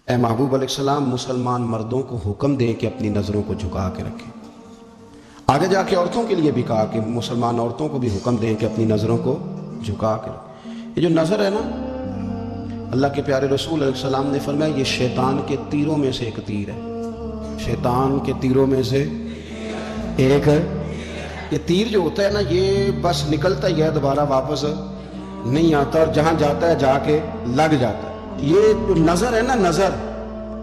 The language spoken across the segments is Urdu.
اے محبوب علیہ السلام مسلمان مردوں کو حکم دیں کہ اپنی نظروں کو جھکا کے رکھیں۔ آگے جا کے عورتوں کے لیے بھی کہا کہ مسلمان عورتوں کو بھی حکم دیں کہ اپنی نظروں کو جھکا کے رکھیں۔ یہ جو نظر ہے نا، اللہ کے پیارے رسول علیہ السلام نے فرمایا یہ شیطان کے تیروں میں سے ایک تیر ہے۔ شیطان کے تیروں میں سے ایک ہے۔ یہ تیر جو ہوتا ہے نا، یہ بس نکلتا ہی ہے، دوبارہ واپس نہیں آتا، اور جہاں جاتا ہے جا کے لگ جاتا ہے۔ یہ جو نظر ہے نا، نظر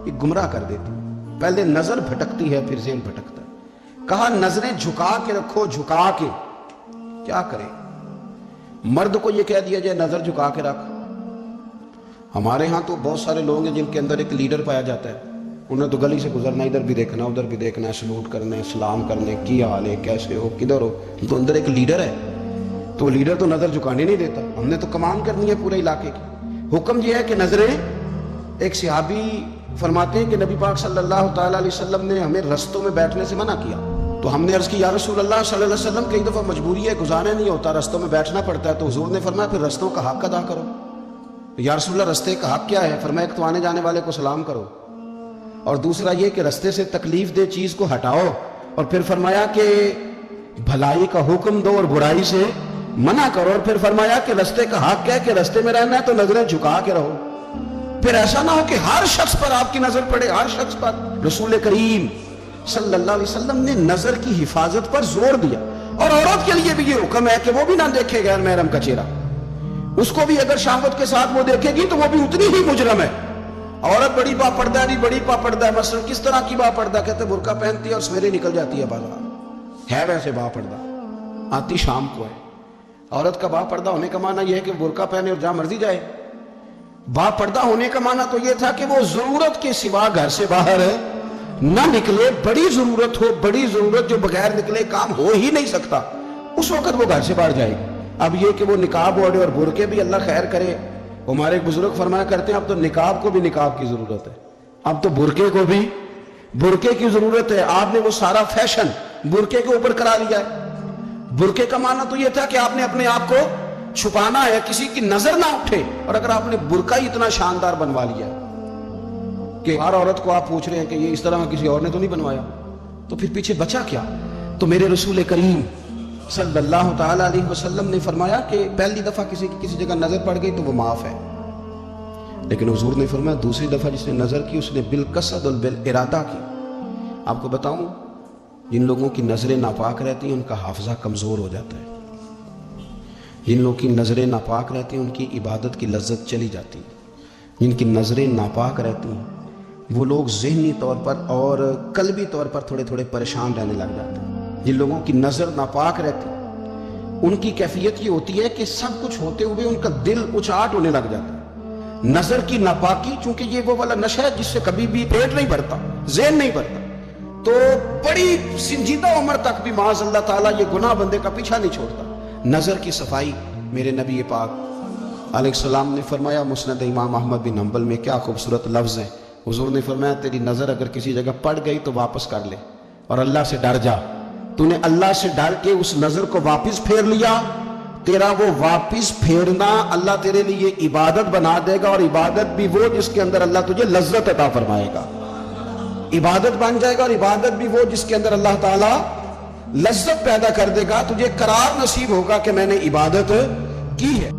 یہ گمراہ کر دیتی ہے۔ پہلے نظر بھٹکتی ہے، پھر ذہن بھٹکتا ہے۔ کہا نظریں جھکا کے رکھو، جھکا کے۔ کیا کریں؟ مرد کو یہ کہہ دیا جائے نظر جھکا کے رکھ۔ ہمارے ہاں تو بہت سارے لوگ ہیں جن کے اندر ایک لیڈر پایا جاتا ہے، انہیں تو گلی سے گزرنا، ادھر بھی دیکھنا ادھر بھی دیکھنا، سلوٹ کرنا، سلام کرنے، کی حال ہے، کیسے ہو، کدھر ہو، تو اندر ایک لیڈر ہے، تو لیڈر تو نظر جھکانے نہیں دیتا۔ ہم نے تو کمان کرنی ہے پورے علاقے کی۔ حکم یہ ہے کہ نظریں، ایک صحابی فرماتے ہیں کہ نبی پاک صلی اللہ تعالیٰ علیہ وسلم نے ہمیں رستوں میں بیٹھنے سے منع کیا، تو ہم نے عرض کی یا رسول اللہ صلی اللہ علیہ وسلم کئی دفعہ مجبوری ہے، گزارا نہیں ہوتا، رستوں میں بیٹھنا پڑتا ہے، تو حضور نے فرمایا پھر رستوں کا حق ادا کرو۔ یا رسول اللہ رستے کا حق کیا ہے؟ فرمایا ایک تو آنے جانے والے کو سلام کرو، اور دوسرا یہ کہ رستے سے تکلیف دہ چیز کو ہٹاؤ، اور پھر فرمایا کہ بھلائی کا حکم دو اور برائی سے منع کرو، اور پھر فرمایا کہ رستے کا حق ہے کہ رستے میں رہنا ہے تو نظریں جھکا کے رہو۔ پھر ایسا نہ ہو کہ ہر شخص پر آپ کی نظر پڑے، ہر شخص پر۔ رسول کریم صلی اللہ علیہ وسلم نے نظر کی حفاظت پر زور دیا، اور عورت کے لیے بھی یہ حکم ہے کہ وہ بھی نہ دیکھے غیر محرم کا چہرہ۔ اس کو بھی اگر شہوت کے ساتھ وہ دیکھے گی تو وہ بھی اتنی ہی مجرم ہے۔ عورت بڑی با پردہ ہے، بڑی با پردہ ہے، مثلا کس طرح کی با پردہ؟ کہتے ہیں برقع پہنتی ہے اور سویرے نکل جاتی ہے بازار، ہے ویسے با پردہ، آتی شام کو ہے۔ عورت کا با پردہ ہونے کا معنی یہ ہے کہ برقع پہنے اور جہاں مرضی جائے۔ با پردہ ہونے کا معنی تو یہ تھا کہ وہ ضرورت کے سوا گھر سے باہر نہ نکلے، بڑی ضرورت ہو، بڑی ضرورت جو بغیر نکلے کام ہو ہی نہیں سکتا، اس وقت وہ گھر سے باہر جائے گی۔ اب یہ کہ وہ نقاب اوڑھے اور برقعے بھی اللہ خیر کرے، ہمارے ایک بزرگ فرمایا کرتے ہیں اب تو نقاب کو بھی نقاب کی ضرورت ہے، اب تو برقعے کو بھی برقعے کی ضرورت ہے۔ آپ نے وہ سارا فیشن برقعے کے اوپر کرا لیا ہے۔ برقعے کا معنی تو یہ تھا کہ آپ نے اپنے آپ کو چھپانا ہے، کسی کی نظر نہ اٹھے، اور اگر آپ نے برقع ہی اتنا شاندار بنوا لیا کہ ہر عورت کو آپ پوچھ رہے ہیں کہ یہ اس طرح کسی اور نے تو نہیں بنوایا، تو پھر پیچھے بچا کیا؟ تو میرے رسول کریم صلی اللہ تعالیٰ علیہ وسلم نے فرمایا کہ پہلی دفعہ کسی کی کسی جگہ نظر پڑ گئی تو وہ معاف ہے، لیکن حضور نے فرمایا دوسری دفعہ جس نے نظر کی اس نے بالقصد اور بالارادہ کی۔ آپ کو بتاؤں، جن لوگوں کی نظریں ناپاک رہتی ہیں ان کا حافظہ کمزور ہو جاتا ہے، جن لوگوں کی نظریں ناپاک رہتی ہیں ان کی عبادت کی لذت چلی جاتی ہے، جن کی نظریں ناپاک رہتی ہیں وہ لوگ ذہنی طور پر اور قلبی طور پر تھوڑے تھوڑے پریشان رہنے لگ جاتے ہیں۔ جن لوگوں کی نظر ناپاک رہتی ان کی کیفیت یہ ہوتی ہے کہ سب کچھ ہوتے ہوئے ان کا دل اچاٹ ہونے لگ جاتا ہے۔ نظر کی ناپاکی، چونکہ یہ وہ والا نشہ ہے جس سے کبھی بھی پیٹ نہیں بھرتا، ذہن نہیں بھرتا، تو بڑی سنجیدہ عمر تک بھی معاذ اللہ تعالیٰ یہ گناہ بندے کا پیچھا نہیں چھوڑتا۔ نظر کی صفائی، میرے نبی پاک علیہ السلام نے فرمایا، مسند امام احمد بن حنبل میں کیا خوبصورت لفظ ہے، حضور نے فرمایا تیری نظر اگر کسی جگہ پڑ گئی تو واپس کر لے اور اللہ سے ڈر جا۔ تو نے اللہ سے ڈر کے اس نظر کو واپس پھیر لیا، تیرا وہ واپس پھیرنا اللہ تیرے لیے عبادت بنا دے گا، اور عبادت بھی وہ جس کے اندر اللہ تجھے لذت عطا فرمائے گا۔ عبادت بن جائے گا، اور عبادت بھی وہ جس کے اندر اللہ تعالیٰ لذت پیدا کر دے گا، تجھے قرار نصیب ہوگا کہ میں نے عبادت کی ہے۔